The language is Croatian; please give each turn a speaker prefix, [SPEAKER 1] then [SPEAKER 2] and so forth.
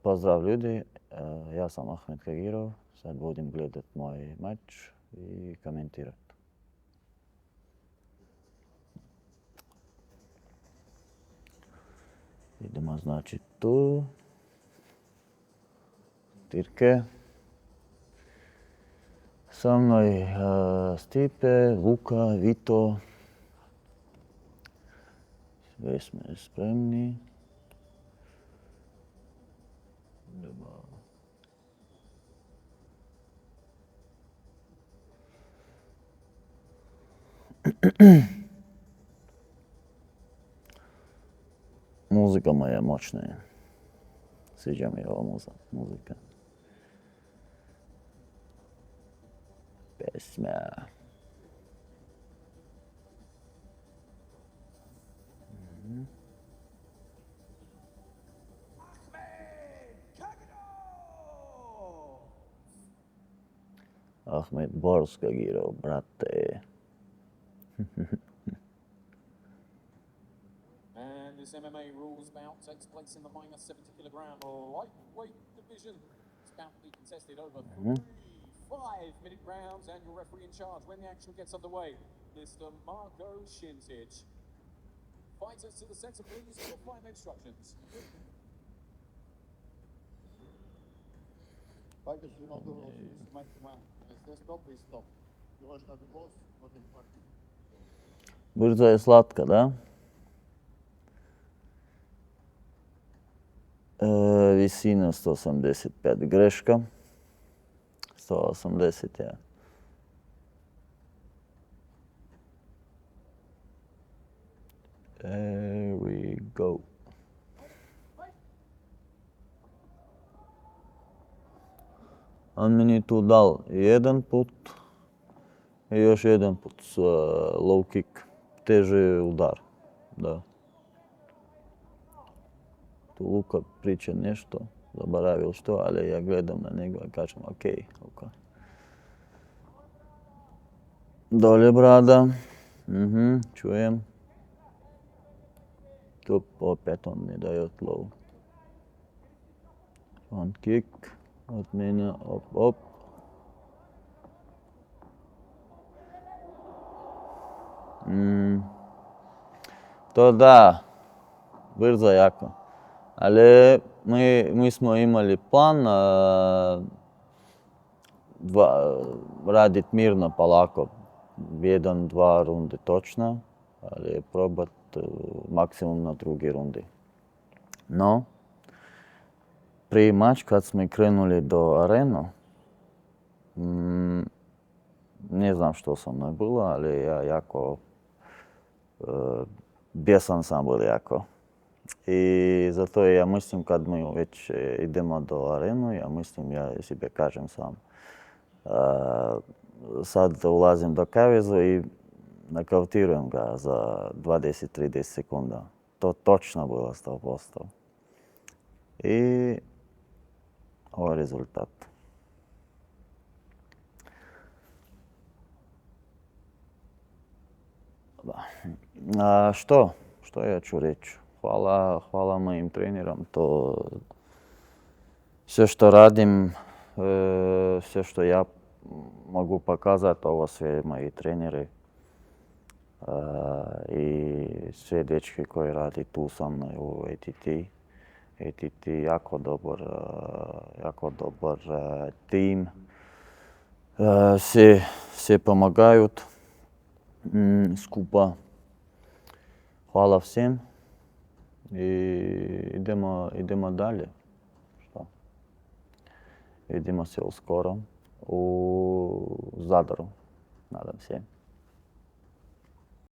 [SPEAKER 1] Поздрав ljudi, ja sam Ahmed Kagirov, sad vodim gledat moj mač i komentirat. Idemo znači tu. Tirke. Sa mnom Stipe, Luka, Vito. Sve smo spremni. Muzika moja je moćna. Sviđa mi ova muzika. Pesma. Ahmed Boris Kagirov, brate.
[SPEAKER 2] And this MMA rules bout takes place in the minus 70 kilogram lightweight division. It's bout to be contested over 5-minute rounds, and your referee in charge when the action gets underway, Mr. Marko Šintić. Fighters to the center, please, for final instructions.
[SPEAKER 3] Fighters do not go off this command. As they stop, we stop. You always have the boss, not the party.
[SPEAKER 1] Brzo je slatka, da? Visina 185, greška. 180 je. There we go. On meni tu dal jedan put i još jedan put low kick, teži udar, da. Tu Luka priča nešto, zaboravil što, ali ja gledam na njega i kažem okej, Luka. Dolje brada, čujem. Tu opet on mi daje low. Front kick. Od mene, op. To da, brzo jako. Ali mi smo imali plan radit mirno, polako. 1-2 runde točno, ali probat maksimum na drugi rundi. No, prije mač kad smo krenuli do arenu, ne znam što sa mnom bilo, ali ja jako bjesan sam bio jako. I zato ja mislim kad mi već idemo do arenu, ja mislim, ja sebe kažem sam, sad ulazim do kavezu i nokautirujem ga za 20-30 sekunda. To točno bilo 100%. I ovo je rezultat. Što ja ću reći? Hvala mojim trenerom. To sve što radim, sve što ja mogu pokazati, ovo sve moji treneri i sve dečki koji radi tu sa mnom u ATT. ATT jako dobar tim. Se pomagaju skupa. Hvala vsem i idemo dalje. Što? Vidimo se uskoro u Zadaru, nadam se.